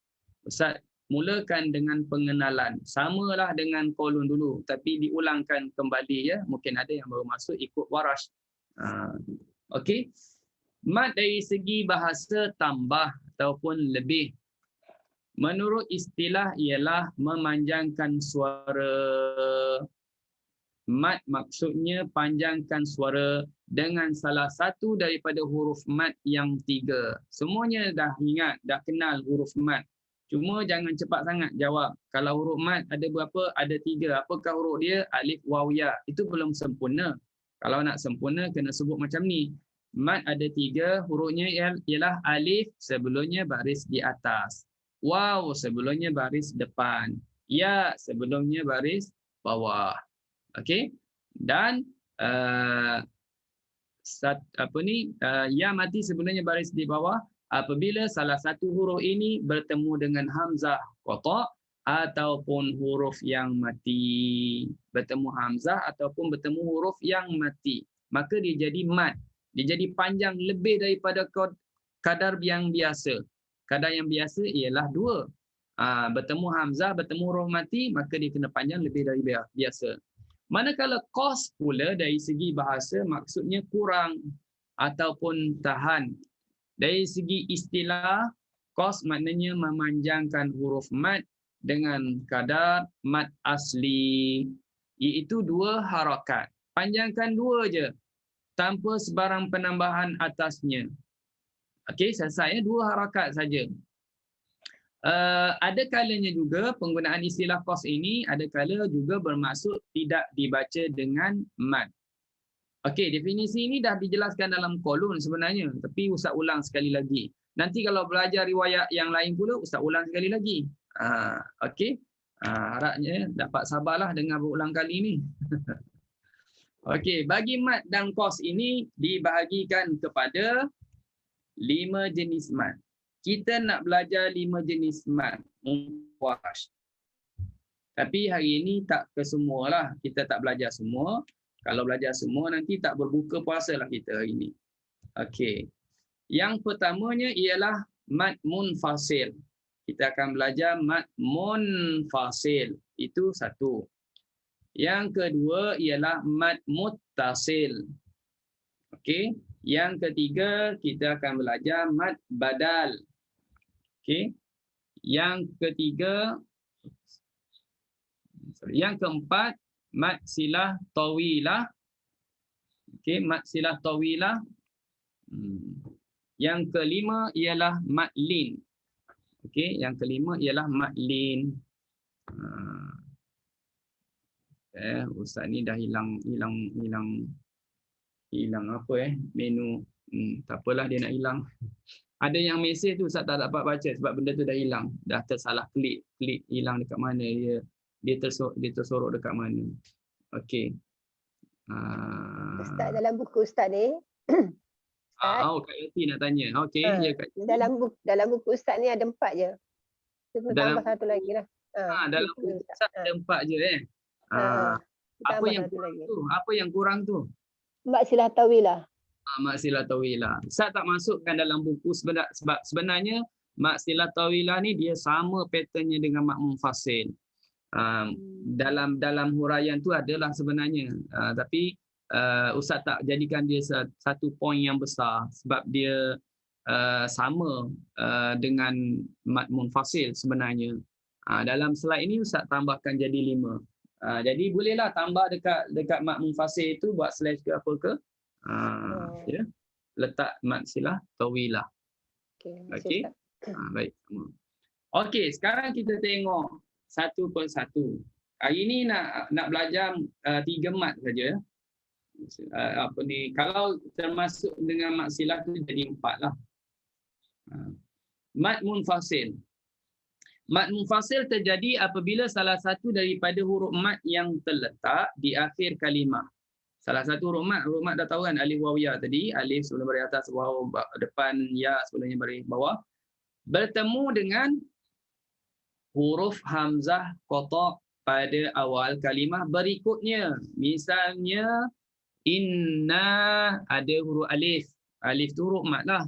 Ustaz, mulakan dengan pengenalan. Samalah dengan kolon dulu, tapi diulangkan kembali ya. Mungkin ada yang baru masuk ikut Warash. Okey. Mat dari segi bahasa tambah ataupun lebih. Menurut istilah ialah memanjangkan suara. Mat maksudnya panjangkan suara dengan salah satu daripada huruf mat yang 3. Semuanya dah ingat, dah kenal huruf mat. Cuma jangan cepat sangat jawab. Kalau huruf mat ada berapa? Ada 3. Apakah huruf dia? Alif, waw, ya. Itu belum sempurna. Kalau nak sempurna kena sebut macam ni. Mat ada 3, hurufnya ialah alif sebelumnya baris di atas. Waw sebelumnya baris depan. Ya sebelumnya baris bawah. Okey. Dan ya mati sebelumnya baris di bawah apabila salah satu huruf ini bertemu dengan hamzah qata ataupun huruf yang mati. Bertemu hamzah ataupun bertemu huruf yang mati, maka dia jadi mat. Dia jadi panjang lebih daripada kadar yang biasa. Kadar yang biasa ialah 2. Bertemu hamzah, bertemu huruf mati, maka dia kena panjang lebih dari biasa. Manakala qas pula dari segi bahasa maksudnya kurang ataupun tahan. Dari segi istilah, qas maknanya memanjangkan huruf mat dengan kadar mat asli, iaitu 2 harakat. Panjangkan 2 je tanpa sebarang penambahan atasnya. Okey, selesai ya, 2 harakat saja. Ada kalanya juga penggunaan istilah kos ini ada kala juga bermaksud tidak dibaca dengan mad. Okey, definisi ini dah dijelaskan dalam kolon sebenarnya, tapi Ustaz ulang sekali lagi. Nanti kalau belajar riwayat yang lain pula, Ustaz ulang sekali lagi. Okey. Harapnya dapat sabarlah dengar berulang kali ni. Okey, bagi mad dan kos ini dibahagikan kepada 5 jenis mad. Kita nak belajar 5 jenis mad muwash. Tapi hari ini tak kesemualah, kita tak belajar semua. Kalau belajar semua nanti tak berbuka puasa lah kita hari ini. Okey. Yang pertamanya ialah mad munfasil. Kita akan belajar mad munfasil. Itu satu. Yang kedua ialah mad muttasil. Okey. Yang ketiga kita akan belajar mad badal. Okey. Yang ketiga, yang keempat mad silah tawilah. Okey, mad silah tawilah. Yang kelima ialah mad lin. Okey, yang kelima ialah mad lin. Ustaz ni dah hilang apa menu. Tak apalah dia nak hilang. Ada yang mesej tu Ustaz tak dapat baca sebab benda tu dah hilang. Dah tersalah klik hilang dekat mana dia tersorok dekat mana. Okey. Ustaz dalam buku Ustaz ni. Kak Yati nak tanya. Okey, ya Kak. Dalam buku Ustaz ni ada 4 je. Kita tambah satu lagi lah. Dalam buku Ustaz ada 4 je apa yang kurang tu? Apa yang kurang tu? Mad silah tawilah. Mad silah tawilah. Ustaz tak masukkan dalam buku sebab sebenarnya mad silah tawilah ni dia sama patternnya dengan mad munfasil. Dalam huraian tu adalah sebenarnya. Tapi Ustaz tak jadikan dia satu poin yang besar sebab dia sama dengan mad munfasil sebenarnya. Dalam slide ini Ustaz tambahkan jadi 5. Jadi bolehlah tambah dekat mad munfasil itu buat slash ke apa ke. Ya. Letak mad silah tawilah. Okey. Baik. Okey, sekarang kita tengok satu persatu. Hari ini nak belajar 3 mad saja. Kalau termasuk dengan mad silah tu jadi 4 lah. Mad munfasil. Mad munfasil terjadi apabila salah satu daripada huruf mad yang terletak di akhir kalimah. Salah satu huruf mad dah tahu kan, alif waw ya tadi, alif sebelum baris atas, waw depan, ya sebelumnya baris bawah, bertemu dengan huruf hamzah qata pada awal kalimah berikutnya. Misalnya inna ada huruf alif. Alif tu huruf mad lah.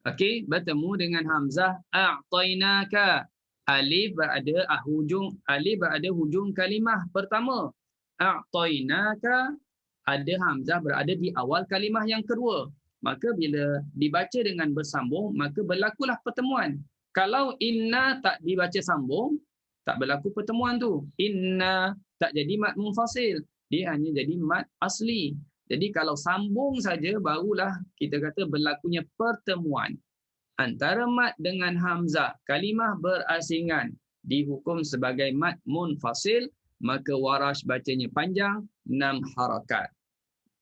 Okey, bertemu dengan hamzah a'tainaka. Alif berada hujung kalimah pertama. A'tainaka ada hamzah berada di awal kalimah yang kedua. Maka bila dibaca dengan bersambung, maka berlakulah pertemuan. Kalau inna tak dibaca sambung, tak berlaku pertemuan tu. Inna tak jadi mad munfasil. Dia hanya jadi mad asli. Jadi kalau sambung saja barulah kita kata berlakunya pertemuan. Antara mad dengan hamzah, kalimah berasingan dihukum sebagai mad munfasil, maka Warash bacanya panjang, 6 harakat.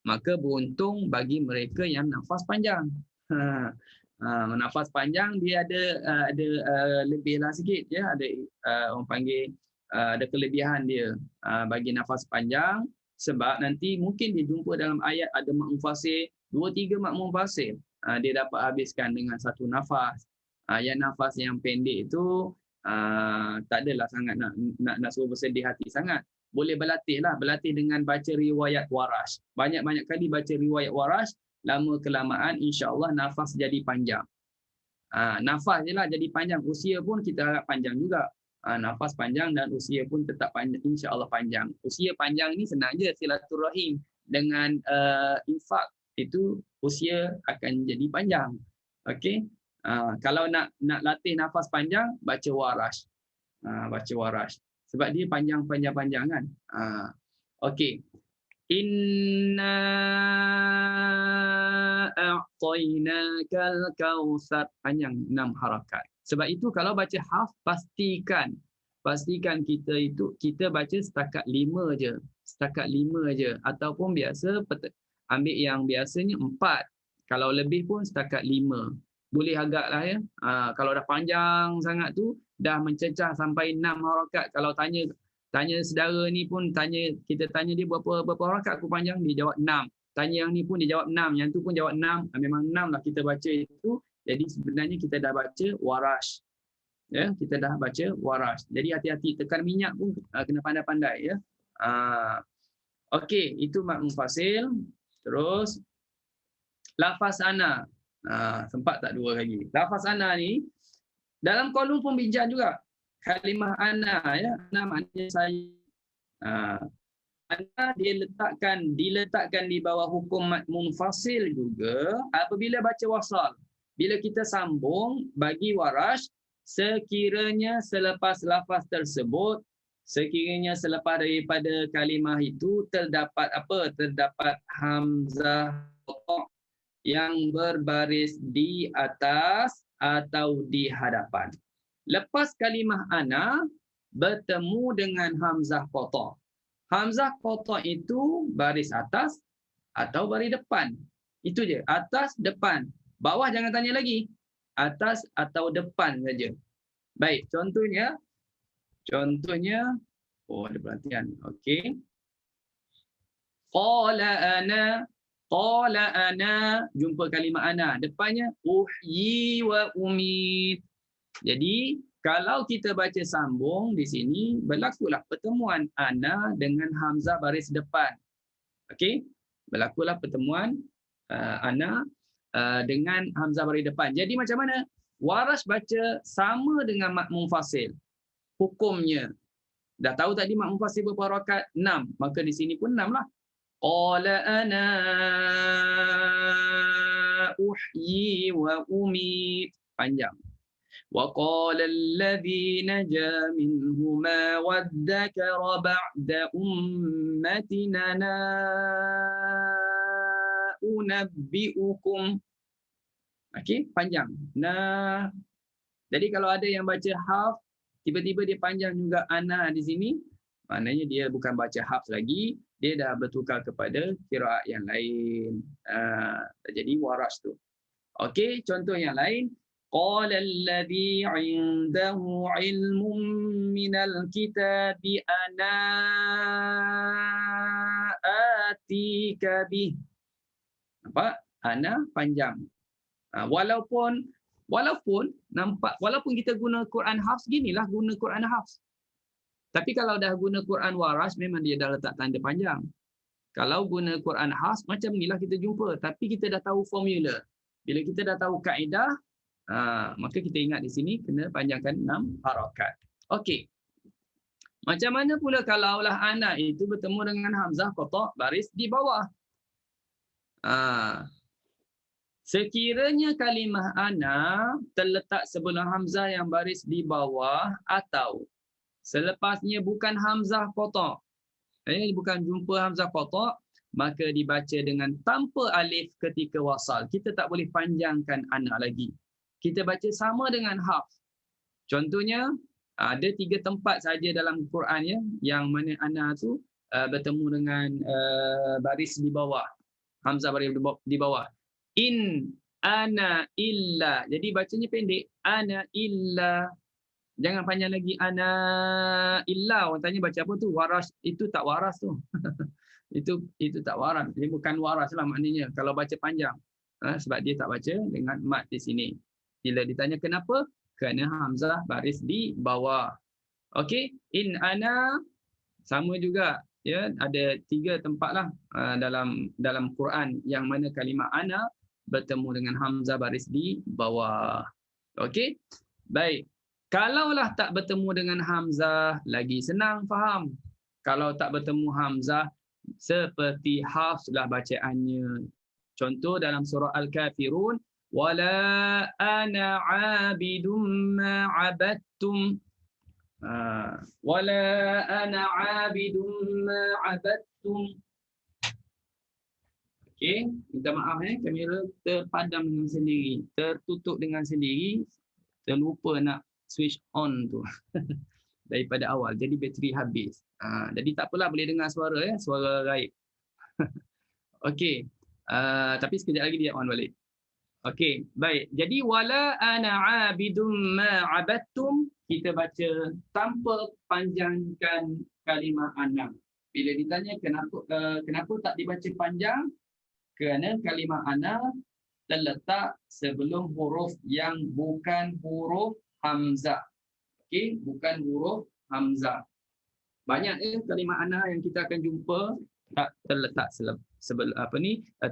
Maka beruntung bagi mereka yang nafas panjang. Nafas panjang dia ada lebihlah sikit ya, ada orang panggil ada kelebihan dia bagi nafas panjang sebab nanti mungkin dia jumpa dalam ayat ada mad munfasil, 2-3 mad munfasil. Dia dapat habiskan dengan satu nafas. Yang nafas yang pendek itu tak adalah sangat nak suruh bersedih hati sangat. Boleh berlatih dengan baca riwayat Warash. Banyak-banyak kali baca riwayat Warash, lama kelamaan insya-Allah nafas jadi panjang. Nafas je lah jadi panjang, usia pun kita harap panjang juga. Nafas panjang dan usia pun tetap panjang, insya-Allah panjang. Usia panjang ni senang je, silaturahim dengan infak itu usia akan jadi panjang. Okey. Kalau nak latih nafas panjang, baca Warash. Baca Warash. Sebab dia panjang-panjang kan. Okey. Inna a'tainakal kautsar, panjang 6 harakat. Sebab itu kalau baca hafz, pastikan kita baca setakat 5 je. Setakat 5 je. Ataupun biasa ambil yang biasanya 4. Kalau lebih pun setakat 5. Boleh agaklah ya. Kalau dah panjang sangat tu, dah mencecah sampai 6 harakat. Kalau tanya saudara ni pun, kita tanya dia berapa harakat aku panjang, dia jawab 6. Tanya yang ni pun dia jawab 6, yang tu pun jawab 6. Memang 6 lah kita baca itu. Jadi sebenarnya kita dah baca warash. Ya, kita dah baca warash. Jadi hati-hati, tekan minyak pun kena pandai-pandai ya. Okey, itu mad munfasil. Terus lafaz ana. Sempat tak dua lagi. Lafaz ana ni dalam kolom pembinjaan juga. Kalimah ana ya, ana maknanya saya. Ana diletakkan di bawah hukum mad munfasil juga apabila baca wasal. Bila kita sambung bagi warash, sekiranya selepas lafaz tersebut, sekiranya selepas daripada kalimah itu terdapat hamzah kotak yang berbaris di atas atau di hadapan. Lepas kalimah ana bertemu dengan hamzah kotak. Hamzah kotak itu baris atas atau baris depan. Itu je, atas, depan. Bawah jangan tanya lagi. Atas atau depan saja. Baik, contohnya, ada perhatian. Okey. Qala ana, jumpa kalimah ana. Depannya uhyi wa umit. Jadi, kalau kita baca sambung di sini, berlakulah pertemuan ana dengan hamzah baris depan. Okey? Berlakulah pertemuan ana dengan hamzah baris depan. Jadi macam mana? Warash baca sama dengan mad munfasil. Hukumnya. Dah tahu tadi mad munfasil berapa harakat? 6. Maka di sini pun 6 lah. Qala ana uhyi wa umit. Panjang. Wa qala alladhi naja minhuma waddakara ba'da ummatina unabbi'ukum. Okey, panjang. Nah, jadi kalau ada yang baca hafz, tiba-tiba dia panjang juga ana di sini, maknanya dia bukan baca hafz lagi, dia dah bertukar kepada qiraat yang lain. Jadi warash tu. Okey, contoh yang lain. Qala alladhi 'indahu 'ilmun minal kitabi ana atika bih. Nampak? Ana panjang. Walaupun kita guna Quran hafz, ginilah guna Quran hafz. Tapi kalau dah guna Quran warash, memang dia dah letak tanda panjang. Kalau guna Quran hafz, macam inilah kita jumpa. Tapi kita dah tahu formula. Bila kita dah tahu kaedah, maka kita ingat di sini kena panjangkan 6 harakat. Okey. Macam mana pula kalaulah ana itu bertemu dengan hamzah kotak baris di bawah? Sekiranya kalimah ana terletak sebelum hamzah yang baris di bawah atau selepasnya bukan hamzah kotak, bukan jumpa hamzah kotak, maka dibaca dengan tanpa alif ketika wasal. Kita tak boleh panjangkan ana lagi. Kita baca sama dengan hafz. Contohnya, ada 3 tempat saja dalam Quran ya, yang mana ana tu bertemu dengan baris di bawah. Hamzah baris di bawah. In ana illa. Jadi bacanya pendek. Ana illa. Jangan panjang lagi. Ana illa. Orang tanya baca apa tu? Waras. Itu tak waras tu. itu tak waras. Dia bukan waras lah maknanya. Kalau baca panjang. Sebab dia tak baca dengan mat di sini. Bila ditanya kenapa? Kerana hamzah baris di bawah. Okey. In ana. Sama juga. Ya, ada 3 tempat lah dalam Quran yang mana kalimah ana bertemu dengan hamzah baris di bawah. Okey? Baik. Kalaulah tak bertemu dengan hamzah, lagi senang faham. Kalau tak bertemu hamzah, seperti hafz lah bacaannya. Contoh dalam surah Al-Kafirun, wala ana 'abidum ma 'abadtum. Wala ana 'abidum ma 'abadtum. Okey, minta maaf kamera terpadam dengan sendiri, tertutup dengan sendiri. terlupa nak switch on tu daripada awal. Jadi bateri habis. Jadi tak apalah, boleh dengar suara ya, suara gaib. Okey. Tapi sekejap lagi dia on balik. Okey, baik. Jadi wala ana abidum ma abattum, kita baca tanpa panjangkan kalimah ana. Bila ditanya kenapa tak dibaca panjang? Kerana kalimah ana terletak sebelum huruf yang bukan huruf hamzah. Okey, bukan huruf hamzah. Banyak kalimah ana yang kita akan jumpa tak terletak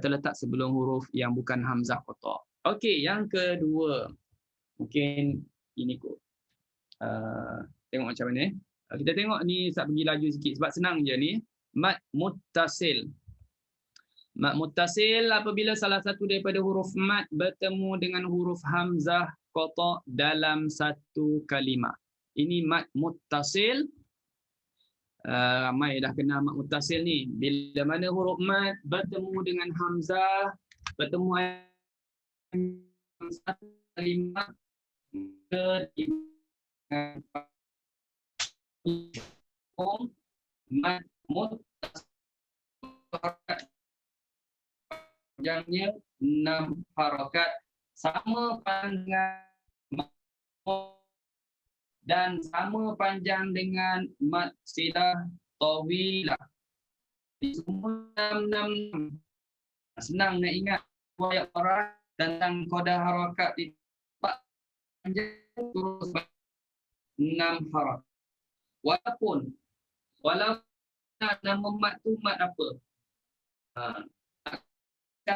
terletak sebelum huruf yang bukan hamzah kotak. Okey, yang kedua. Mungkin ini kot. Tengok macam mana. Kita tengok ni, saya pergi laju sikit sebab senang je ni. Mad muttasil. Mad muttasil apabila salah satu daripada huruf mad bertemu dengan huruf hamzah kotak dalam satu kalimah. Ini mad muttasil. Ramai dah kenal mad muttasil ni. Bila mana huruf mad bertemu dengan hamzah, bertemu satu kalimah mad muttasil panjangnya 6 harakat, sama panjang dan sama panjang dengan mad silah tawilah. Semua 6. Senang nak ingat riwayat Warash tentang kodah harakat di panjang terus 6 harakat. Walaupun nama mad tu mad apa?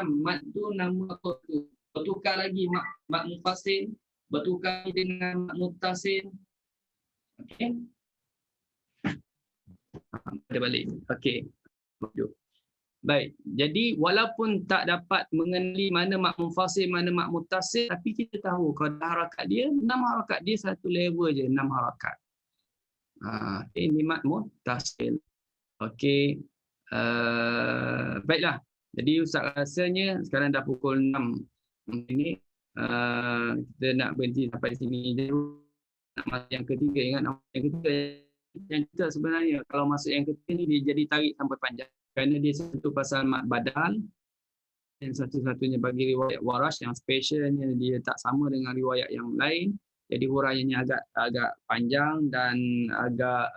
Mad tu nama apa tu? Bertukar lagi mad mufasil, bertukar dengan mad muttasil. Okey. Ada balik. Okey. Baik. Jadi walaupun tak dapat mengenali mana mad mufasil, mana mad muttasil, tapi kita tahu kalau harakat dia 6 harakat, dia satu level je 6 harakat. Ini mad muttasil. Okey. Baiklah. Jadi Ustaz rasanya sekarang dah pukul 6. Ini kita nak berhenti sampai sini dulu. Nak masuk yang ketiga, ingat yang ketiga yang kita sebenarnya kalau masuk yang ketiga ni dia jadi tarik sampai panjang kerana dia satu pasal mad badal dan satu-satunya bagi riwayat Warash yang specialnya dia tak sama dengan riwayat yang lain, jadi huraiannya agak panjang dan agak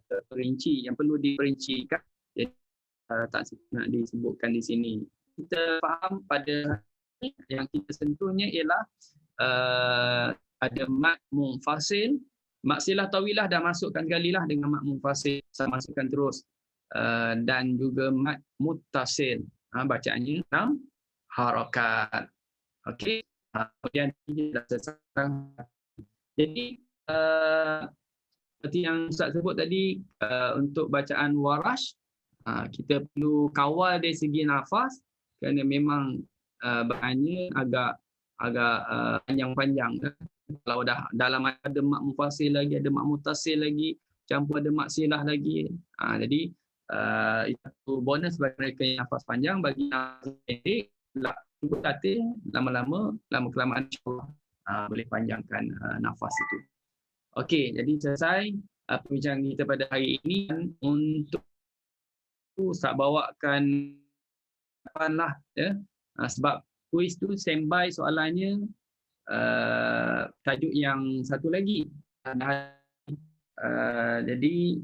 terperinci yang perlu diperincikan, jadi tak nak disebutkan di sini. Kita faham pada yang kita sentuhnya ialah ada mad munfasil, mad silah tawilah dah masukkan sekali lah dengan mad munfasil, saya masukkan terus, dan juga mad muttasil, bacaannya 6 harakat. Okey, kemudian dah selesai. Jadi seperti yang Ustaz sebut tadi, untuk bacaan Warash kita perlu kawal dari segi nafas kerana memang bahannya agak panjang-panjang. Kalau dah dalam ada mak mufasil lagi, ada mak muttasil lagi, campur ada mak silah lagi. Jadi itu bonus bagi mereka yang nafas panjang, bagi nafas pendek cukup latih lama kelamaan insya-Allah boleh panjangkan nafas itu. Okey, jadi selesai perbincangan kita pada hari ini. Untuk saya bawakan lah ya, sebab kuis tu standby soalannya tajuk yang satu lagi. Jadi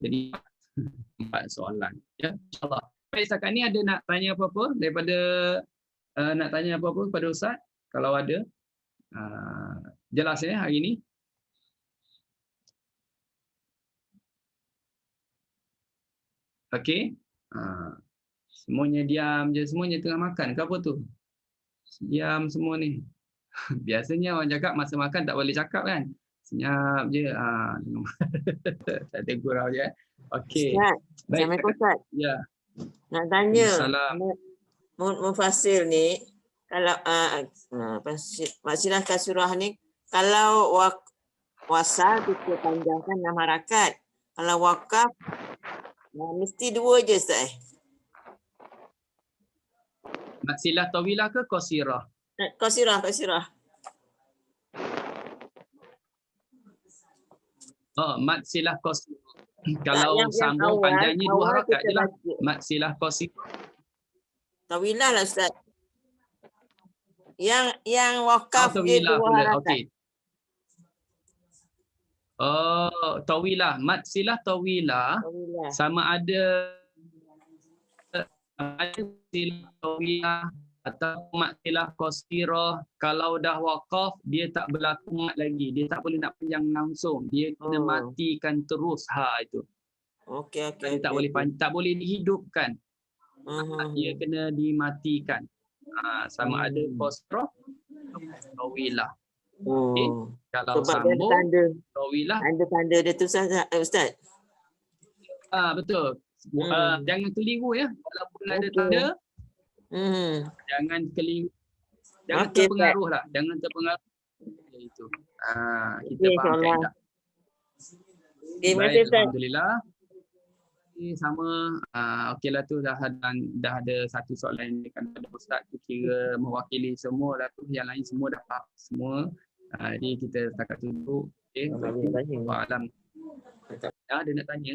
jadi 4 soalan ya, insya-Allah. Baik, setakat ni ada nak tanya apa-apa daripada nak tanya apa-apa kepada Ustaz? Kalau ada jelas ya hari ini. Okey. Semuanya diam je, semuanya tengah makan ke apa tu? Diam semua ni. Biasanya orang cakap masa makan tak boleh cakap kan? Senyap je. Tak ada gurau je. Okey. Assalamualaikum Ustaz. Ya. Nak tanya. Assalamualaikum. Mufasil ni kalau maksilah kasurah ni kalau wasal kita panjangkan 6 harakat. Kalau wakaf mesti 2 je Ustaz. Mat silah tawilah ke qasirah? Qasirah. Oh, mat silah qasirah. Kalau yang sambung awal- panjangnya 2 awal harakat kita je lah. baca. Mat silah qasirah. Tawilah lah Ustaz. Yang wakaf dia Tawilah 2 pula. harakat. Okey. Oh, tawilah. Mat silah tawilah Tawilah. sama ada silah tawilah atau mat silah qasirah. Kalau dah waqaf, dia tak berlaku mat lagi. Dia tak boleh nak panjang langsung. Dia kena Oh. matikan terus itu. Okey. Tak boleh dihidupkan. Dia kena dimatikan. Sama ada qasirah atau tawilah. Okey. Oh. Kalau Sebab dia ada sambung tanda. tawilah, Tanda dia tu Ustaz. betul. Jangan keliru ya. Walaupun ada Okey. tanda, jangan keliru. Jangan Okey, terpengaruh lah. Jangan terpengaruh. Itu. Kita Okey, faham insyaAllah. kaedah. Terima Baik, kasih Ustaz. alhamdulillah. Sama. Okeylah tu dah ada satu soalan yang kan ada Ustaz tu kira mewakili semua dah tu. Yang lain semua dah faham semua. Jadi kita setakat dulu. Okey. Alam. Ada nak tanya?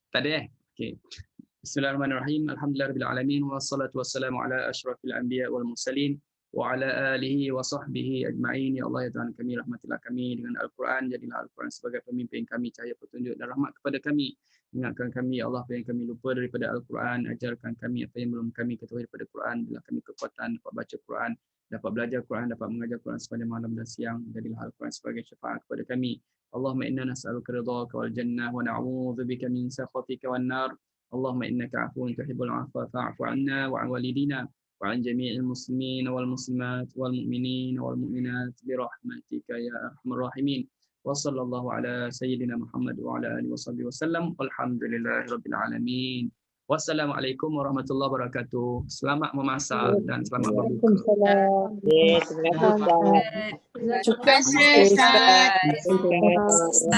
Tak ada Okey. Bismillahirrahmanirrahim. Alhamdulillahirabbil alamin wassalatu wassalamu ala asyrafil anbiya wal mursalin wa ala alihi wa sahbihi ajma'in. Ya Allah ya Tuhan kami, rahmatilah kami dengan Al-Quran. Jadilah Al-Quran sebagai pemimpin kami, cahaya petunjuk dan rahmat kepada kami. Ingatkan kami ya Allah apa yang kami lupa daripada Al-Quran. Ajarkan kami apa yang belum kami ketahui daripada Quran. Bila kami kekuatan dapat baca Quran, dapat belajar Quran, dapat mengajar Quran sepanjang malam dan siang. Jadilah Al-Quran sebagai syafaat kepada kami. Allahumma inna nas'aluka ridhaka wal jannah wa na'udzubika min sakhatika wan nar. Allahumma innaka 'afuwun tuhibbul 'afwa fa'fu 'anna wa 'an walidina wa 'an jami'il muslimin wal muslimat wal mu'minin wal mu'minat bi rahmatika ya arhamar rahimin. Wa sallallahu ala sayyidina Muhammad wa ala alihi washabbihi wasallam. Walhamdulillahirabbil alamin. Wassalamualaikum warahmatullahi wabarakatuh. Selamat memasak dan selamat berbuka. Waalaikumsalam. Terima kasih Ustaz. Terima kasih Ustaz.